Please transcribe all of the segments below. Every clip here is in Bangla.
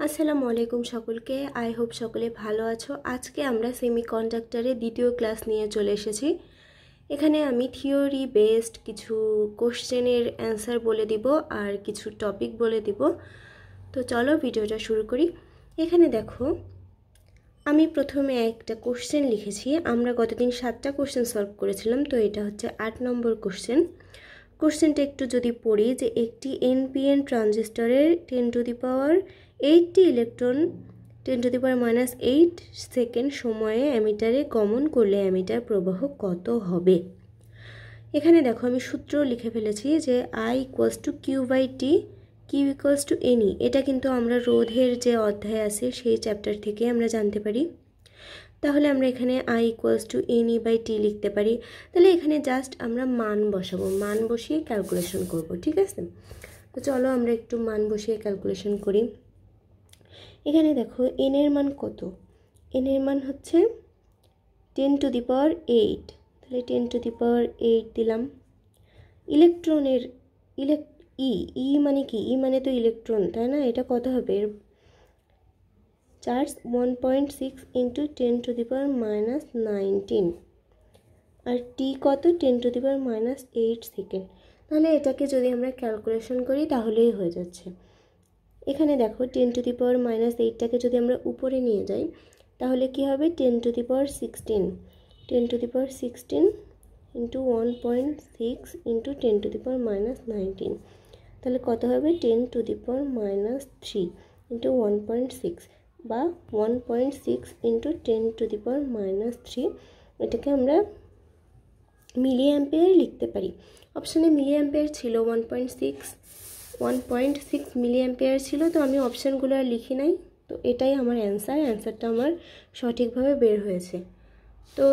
আসসালামু আলাইকুম সকলকে। আই হোপ সকলে ভালো আছো। আজকে আমরা সেমিকন্ডাক্টরের দ্বিতীয় ক্লাস নিয়ে চলে এসেছি। এখানে আমি থিওরি বেসড কিছু কোশ্চেনের অ্যান্সার বলে দিব আর কিছু টপিক বলে দিব। তো চলো ভিডিওটা শুরু করি। এখানে দেখো, আমি প্রথমে একটা কোশ্চেন লিখেছি। আমরা গতদিন 7টা কোশ্চেন সলভ করেছিলাম, তো এটা হচ্ছে 8 নম্বর কোশ্চেন। কোশ্চেনটা একটু যদি পড়ি, যে একটি এনপিএন ট্রানজিস্টরের 10⁸80 ইলেকট্রন 10⁻⁻8 সেকেন্ড সময়ে অ্যামিটারে গমন করলে অ্যামিটার প্রবাহ কত হবে। এখানে দেখো আমি সূত্র লিখে ফেলেছি যে I = Q/T, Q = NE। এটা কিন্তু আমরা রোধের যে অধ্যায় আছে সেই চ্যাপ্টার থেকে আমরা জানতে পারি। তাহলে আমরা এখানে I = NE/T লিখতে পারি। তাহলে এখানে জাস্ট আমরা মান বসাবো, মান বসিয়ে ক্যালকুলেশন করব, ঠিক আছে। তো চলো আমরা একটু মান বসিয়ে ক্যালকুলেশন করি। এখানে দেখো n এর মান কত, n এর মান হচ্ছে 10⁸, তাহলে 10⁸ দিলাম। ইলেকট্রনের ই মানে কি, ই মানে তো ইলেকট্রন, তাই না? এটা কত হবে, চার্জ 1.6 × 10⁻⁻19 আর টি কত, 10⁻⁻8 সেকেন্ড। তাহলে এটাকে যদি আমরা ক্যালকুলেশন করি তাহলেই হয়ে যাচ্ছে। এখানে দেখো 10⁻⁻8টাকে যদি আমরা উপরে নিয়ে যাই তাহলে কি হবে, 10⁻16 × 1.6 × 10⁻⁻19, তাহলে কত হবে, 10⁻³ × 1.6 বা 1.6 × 10⁻³ এটাকে আমরা মিলি অ্যাম্পিয়ার লিখতে পারি। অপশানে মিলি অ্যাম্পিয়ার ছিল 1.6 মিলি অ্যাম্পিয়ার ছিল, তো আমি অপশানগুলো আর লিখি নাই। তো এটাই আমার অ্যান্সারটা আমার সঠিকভাবে বের হয়েছে। তো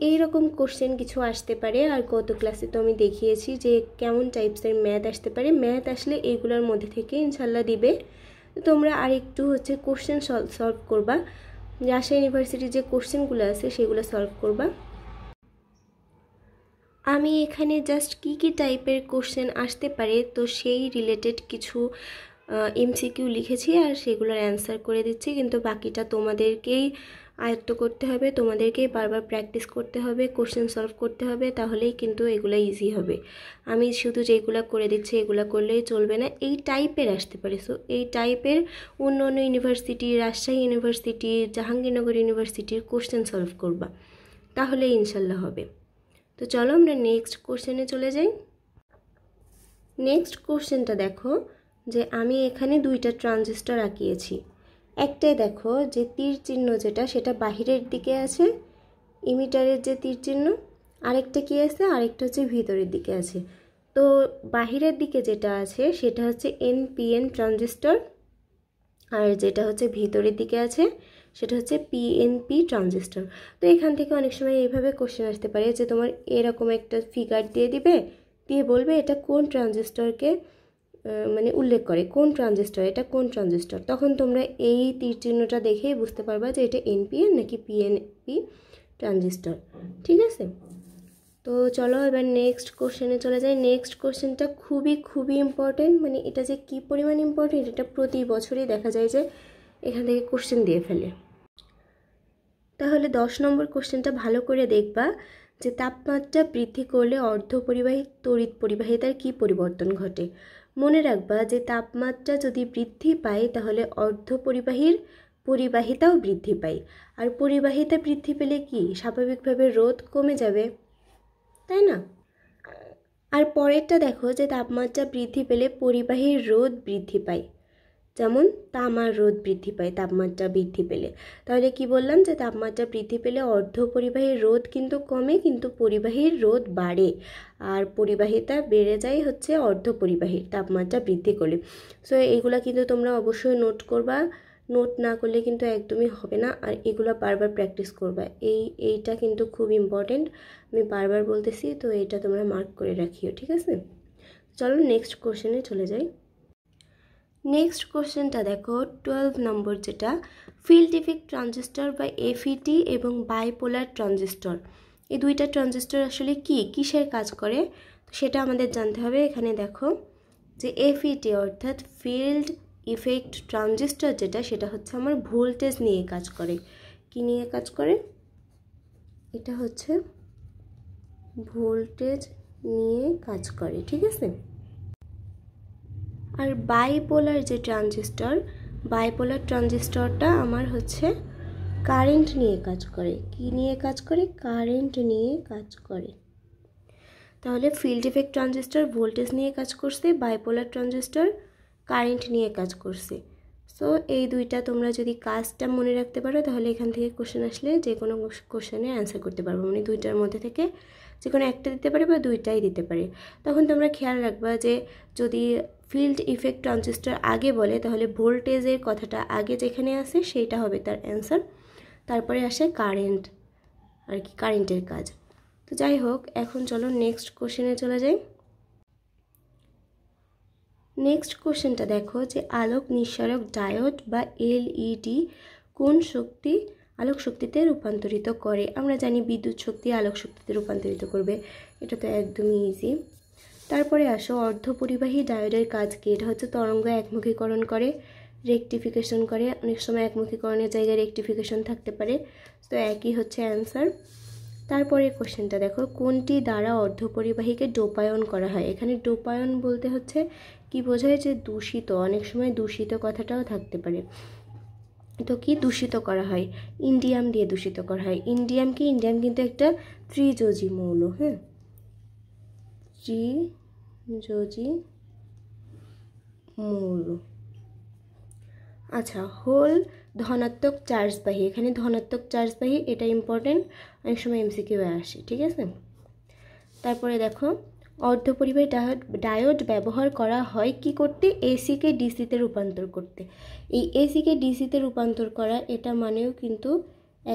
এই রকম কোশ্চেন কিছু আসতে পারে। আর গত ক্লাসে তো আমি দেখিয়েছি যে কেমন টাইপসের ম্যাথ আসতে পারে। ম্যাথ আসলে এইগুলোর মধ্যে থেকে ইনশাল্লাহ দিবে। তোমরা আর একটু কোশ্চেন সলভ করবা, রাজশাহী ইউনিভার্সিটির যে কোশ্চেনগুলো আছে সেগুলো সলভ করবা। আমি এখানে জাস্ট কি টাইপের কোশ্চেন আসতে পারে তো সেই রিলেটেড কিছু এমসিকিউ লিখেছি আর সেগুলোর অ্যান্সার করে দিচ্ছি। কিন্তু বাকিটা তোমাদেরকেই আয়ত্ত করতে হবে, তোমাদেরকেই বারবার প্র্যাকটিস করতে হবে, কোশ্চেন সলভ করতে হবে, তাহলেই কিন্তু এগুলো ইজি হবে। আমি শুধু যেগুলো করে দিচ্ছি এগুলো করলেই চলবে না, এই টাইপের আসতে পারে। সো এই টাইপের অন্য ইউনিভার্সিটি, রাজশাহী ইউনিভার্সিটি, জাহাঙ্গীরনগর ইউনিভার্সিটির কোশ্চেন সলভ করবা, তাহলে ইনশাল্লাহ হবে। তো চলো আমরা নেক্সট কোশ্চেনে চলে যাই। নেক্সট কোশ্চেনটা দেখো, যে আমি এখানে 2টা ট্রানজিস্টর আঁকিয়েছি। একটাই দেখো যে তীর চিহ্ন যেটা সেটা বাহিরের দিকে আছে, ইমিটারের যে তীর চিহ্ন, আরেকটা কি আছে, আরেকটা হচ্ছে ভিতরের দিকে আছে। তো বাহিরের দিকে যেটা আছে সেটা হচ্ছে এনপিএন ট্রানজিস্টর, আর যেটা হচ্ছে ভিতরের দিকে আছে সেটা হচ্ছে পিএনপি ট্রানজিস্টর। তো এখান থেকে অনেক সময় এইভাবে কোশ্চেন আসতে পারে যে তোমার এরকম একটা ফিগার দিয়ে দিবে, দিয়ে বলবে এটা কোন ট্রানজিস্টরকে মানে উল্লেখ করে, কোন ট্রানজিস্টর, এটা কোন ট্রানজিস্টর। তখন তোমরা এই তীর চিহ্নটা দেখেই বুঝতে পারবা যে এটা এনপিএন নাকি পিএনপি ট্রানজিস্টর, ঠিক আছে। তো চলো এবার নেক্সট কোশ্চেনে চলে যাই। নেক্সট কোশ্চেনটা খুবই ইম্পর্টেন্ট, মানে এটা যে কী পরিমাণ ইম্পর্টেন্ট এটা প্রতি বছরই দেখা যায় যে এখান থেকে কোশ্চেন দিয়ে ফেলে। তাহলে 10 নম্বর কোশ্চেনটা ভালো করে দেখবা, যে তাপমাত্রা বৃদ্ধি করলে অর্ধপরিবাহী তড়িৎ পরিবাহিতার কী পরিবর্তন ঘটে। মনে রাখবা যে তাপমাত্রা যদি বৃদ্ধি পায় তাহলে অর্ধপরিবাহীর পরিবাহিতাও বৃদ্ধি পায়, আর পরিবাহিতা বৃদ্ধি পেলে কি স্বাভাবিকভাবে রোধ কমে যাবে, তাই না? আর পরেরটা দেখো, যে তাপমাত্রা বৃদ্ধি পেলে পরিবাহীর রোধ বৃদ্ধি পায়, যেমন তামার রোধ বৃদ্ধি পায় তাপমাত্রা বৃদ্ধি পেলে। তাহলে কি বললাম, যে তাপমাত্রা বৃদ্ধি পেলে অর্ধপরিবাহীর রোধ কিন্তু কমে, কিন্তু পরিবাহীর রোধ বাড়ে, আর পরিবাহিতা বেড়ে যায় হচ্ছে অর্ধপরিবাহীর তাপমাত্রা বৃদ্ধি করলে। সো এইগুলা কিন্তু তোমরা অবশ্যই নোট করবা, নোট না করলে কিন্তু একদমই হবে না। আর এগুলো বারবার প্র্যাকটিস করবা, এইটা কিন্তু খুব ইম্পর্টেন্ট, আমি বারবার বলতেছি, তো এইটা তোমরা মার্ক করে রাখিও, ঠিক আছে। চলো নেক্সট কোশ্চেনে চলে যাই। নেক্সট কোশ্চেনটা দেখো 12 নম্বর, যেটা ফিল্ড ইফেক্ট ট্রানজিস্টর বা এফইটি এবং বাইপোলার ট্রানজিস্টর, এই 2টা ট্রানজিস্টর আসলে কিসের কাজ করে সেটা আমাদের জানতে হবে। এখানে দেখো যে এফইটি অর্থাৎ ফিল্ড ইফেক্ট ট্রানজিস্টর যেটা, সেটা হচ্ছে আমার ভোল্টেজ নিয়ে কাজ করে। কি নিয়ে কাজ করে? এটা হচ্ছে ভোল্টেজ নিয়ে কাজ করে, ঠিক আছে। আর বাইপোলার যে ট্রানজিস্টর, বাইপোলার ট্রানজিস্টরটা আমার হচ্ছে কারেন্ট নিয়ে কাজ করে। কি নিয়ে কাজ করে? কারেন্ট নিয়ে কাজ করে। তাহলে ফিল্ড ইফেক্ট ট্রানজিস্টর ভোল্টেজ নিয়ে কাজ করছে, বাইপোলার ট্রানজিস্টর কারেন্ট নিয়ে কাজ করছে। সো এই দুইটা তোমরা যদি কাজটা মনে রাখতে পারো, তাহলে এখান থেকে কোশ্চেন আসলে যে কোনো কোশ্চেনে অ্যান্সার করতে পারবো। মানে দুইটার মধ্যে থেকে যে কোনো একটা দিতে পারে বা দুইটাই দিতে পারে। তখন তোমরা খেয়াল রাখবা যে যদি ফিল্ড ইফেক্ট ট্রানজিস্টর আগে বলে, তাহলে ভোল্টেজের কথাটা আগে যেখানে আসে সেইটা হবে তার অ্যান্সার, তারপরে আসে কারেন্ট আর কি, কারেন্টের কাজ। তো যাই হোক, এখন চলো নেক্সট কোশ্চেনে চলে যাই। নেক্সট কোশ্চেনটা দেখো যে আলোক নিঃসরক ডায়োড বা এলইডি কোন শক্তি আলোক শক্তিতে রূপান্তরিত করে? আমরা জানি বিদ্যুৎ শক্তি আলোক শক্তিতে রূপান্তরিত করবে, এটা তো একদমই ইজি। তারপরে আসো অর্ধপরিবাহী ডায়োডের কাজ কি? এটা হচ্ছে তরঙ্গ একমুখীকরণ করে, রেকটিফিকেশন করে। অনেক সময় একমুখীকরণের জায়গায় রেকটিফিকেশন থাকতে পারে, তো একই হচ্ছে অ্যান্সার। তারপরে কোশ্চেনটা দেখো, কোনটি দ্বারা অর্ধপরিবাহীকে ডোপায়ন করা হয়? এখানে ডোপায়ন বলতে হচ্ছে কি বোঝায়? যে দূষিত, অনেক সময় দূষিত কথাটাও থাকতে পারে। তো কি দূষিত করা হয়? ইন্ডিয়াম দিয়ে দূষিত করা হয়। ইন্ডিয়াম কি? ইন্ডিয়াম কিন্তু একটা ত্রিযোজী মৌল, হ্যাঁ, ত্রিযোজী মৌল। আচ্ছা, হোল ধনাত্মক চার্জবাহী, এখানে ধনাত্মক চার্জবাহী, এটা ইম্পর্টেন্ট, অনেক সময় এমসিকিউ আসে, ঠিক আছে। তারপরে দেখো অর্ধপরিবাহী ডায়োড ব্যবহার করা হয় কি করতে? এসিকে ডিসিতে রূপান্তর করতে। এই এসিকে ডিসিতে রূপান্তর করা, এটা মানেও কিন্তু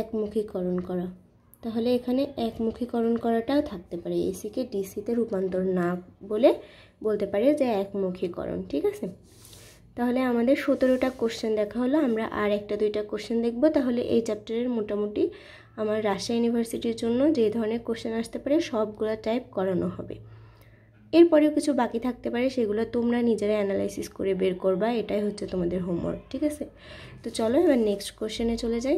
একমুখীকরণ করা। তাহলে এখানে একমুখীকরণ করাটাও থাকতে পারে, এসিকে ডিসিতে রূপান্তর না বলে বলতে পারে যে একমুখীকরণ, ঠিক আছে। তাহলে আমাদের 17টা কোশ্চেন দেখা হলো, আমরা আর একটা দুইটা কোশ্চেন দেখব। তাহলে এই চ্যাপ্টারের মোটামুটি আমার রাজশাহী ইউনিভার্সিটির জন্য যে ধরনের কোশ্চেন আসতে পারে সবগুলো টাইপ করানো হবে। এরপরেও কিছু বাকি থাকতে পারে, সেগুলো তোমরা নিজেরা অ্যানালাইসিস করে বের করবা, এটাই হচ্ছে তোমাদের হোমওয়ার্ক, ঠিক আছে। তো চলো এবার নেক্সট কোশ্চেনে চলে যাই।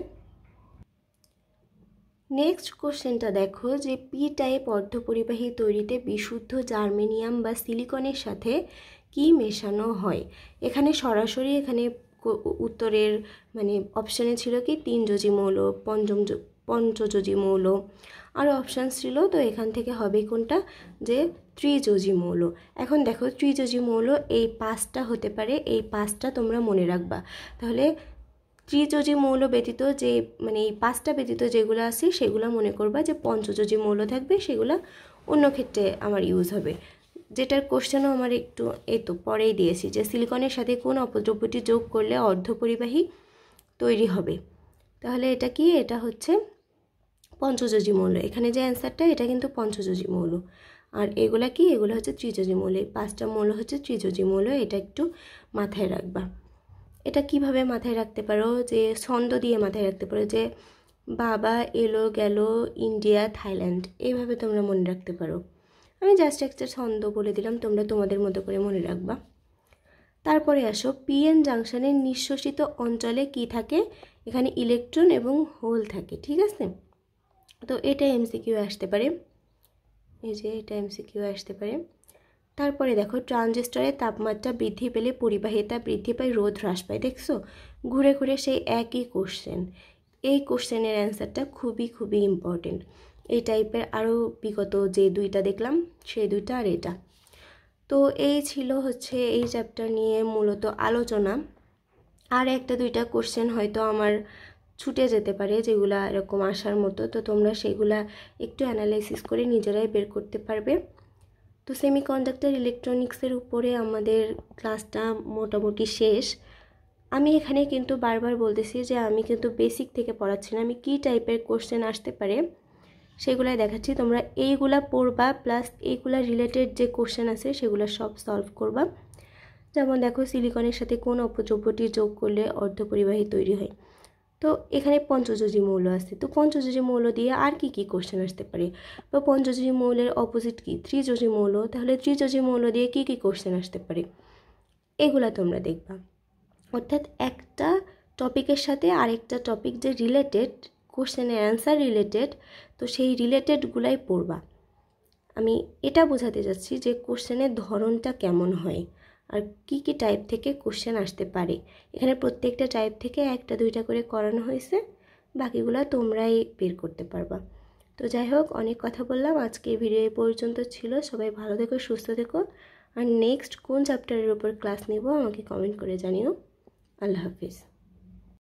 নেক্সট কোশ্চেনটা দেখো যে পি টাইপ অর্ধপরিবাহী তৈরিতে বিশুদ্ধ জার্মেনিয়াম বা সিলিকনের সাথে কি মেশানো হয়? এখানে সরাসরি এখানে উত্তরের মানে অপশানে ছিল কি তিনযোজী মৌল, পঞ্চযোজী মৌল, আরও অপশানস ছিল। তো এখান থেকে হবে কোনটা? যে ত্রিযোজী মৌল। এখন দেখো ত্রিযোজী মৌল এই 5টা হতে পারে, এই 5টা তোমরা মনে রাখবা। তাহলে ত্রিযোজী মৌল ব্যতীত যে মানে এই 5টা ব্যতীত যেগুলো আছে সেগুলো মনে করবা যে পঞ্চযোজী মৌল থাকবে, সেগুলো অন্য ক্ষেত্রে আমার ইউজ হবে। যেটার কোশ্চেনও আমার একটু এই তো পরেই দিয়েছি যে সিলিকনের সাথে কোন অপদ্রব্যটি যোগ করলে অর্ধপরিবাহী তৈরি হবে। তাহলে এটা কি? এটা হচ্ছে পঞ্চযোজী মৌল। এখানে যে অ্যান্সারটা এটা কিন্তু পঞ্চযোজী মৌল। আর এগুলা কি? এগুলো হচ্ছে ত্রিযোজী মৌল। এই 5টা মৌল হচ্ছে ত্রিযোজী মৌল, এটা একটু মাথায় রাখবা। এটা কিভাবে মাথায় রাখতে পারো? যে ছন্দ দিয়ে মাথায় রাখতে পারো, যে বাবা এলো গেল ইন্ডিয়া থাইল্যান্ড, এইভাবে তোমরা মনে রাখতে পারো। আমি জাস্ট একটা ছন্দ বলে দিলাম, তোমরা তোমাদের মতো করে মনে রাখবা। তারপরে আসো পিএন জাংশনের নিঃশ্বসিত অঞ্চলে কি থাকে? এখানে ইলেকট্রন এবং হোল থাকে, ঠিক আছে। তো এটা এমসিকিউ আসতে পারে, এই যে এটা এমসিকিউ আসতে পারে। তারপরে দেখো ট্রানজিস্টরের তাপমাত্রা বৃদ্ধি পেলে পরিবাহিতা বৃদ্ধি পায়, রোধ হ্রাস পায়। দেখছো ঘুরে ঘুরে সেই একই কোশ্চেন। এই কোশ্চেনের অ্যান্সারটা খুবই খুবই ইম্পর্টেন্ট। এই টাইপের আরও বিগত যে দুইটা দেখলাম সেই দুইটা আর এটা। তো এই ছিল হচ্ছে এই চ্যাপ্টার নিয়ে মূলত আলোচনা। আর একটা দুইটা কোশ্চেন হয়তো আমার ছুটে যেতে পারে যেগুলা এরকম আসার মতো, তো তোমরা সেগুলা একটু অ্যানালাইসিস করে নিজেরাই বের করতে পারবে। তো সেমিকন্ডাক্টর ইলেকট্রনিক্সের উপরে আমাদের ক্লাসটা মোটামুটি শেষ। আমি এখানে কিন্তু বারবার বলতেছি যে আমি কিন্তু বেসিক থেকে পড়াচ্ছি না, আমি কী টাইপের কোশ্চেন আসতে পারে সেগুলাই দেখাচ্ছি। তোমরা এইগুলা পড়বা, প্লাস এইগুলা রিলেটেড যে কোশ্চেন আছে সেগুলো সব সলভ করবা। যেমন দেখো সিলিকনের সাথে কোন অপদ্রব্যটি যোগ করলে অর্ধপরিবাহী তৈরি হয়? তো এখানে পঞ্চযোজী মৌল আছে, তো পঞ্চযোজী মৌল দিয়ে আর কি কি কোশ্চেন আসতে পারে? বা পঞ্চযোজী মৌলের অপোজিট কি? ত্রিযোজী মৌল। তাহলে ত্রিযোজী মৌল দিয়ে কি কি কোশ্চেন আসতে পারে? এগুলা তোমরা দেখবা। অর্থাৎ একটা টপিকের সাথে আরেকটা টপিক যে রিলেটেড, কোশ্চেনের অ্যান্সার রিলেটেড, তো সেই রিলেটেডগুলাই পড়বা। আমি এটা বোঝাতে যাচ্ছি যে কোশ্চেনের ধরনটা কেমন হয় আর কি কি টাইপ থেকে কোশ্চেন আসতে পারে। এখানে প্রত্যেকটা টাইপ থেকে একটা দুইটা করে করানো হয়েছে, বাকিগুলো তোমরাই বের করতে পারবা। তো যাই হোক, অনেক কথা বললাম, আজকে ভিডিও এই পর্যন্ত ছিল। সবাই ভালো থেকো, সুস্থ থেকো, আর নেক্সট কোন চ্যাপ্টারের উপর ক্লাস নিব আমাকে কমেন্ট করে জানিও। আল্লাহ হাফিজ।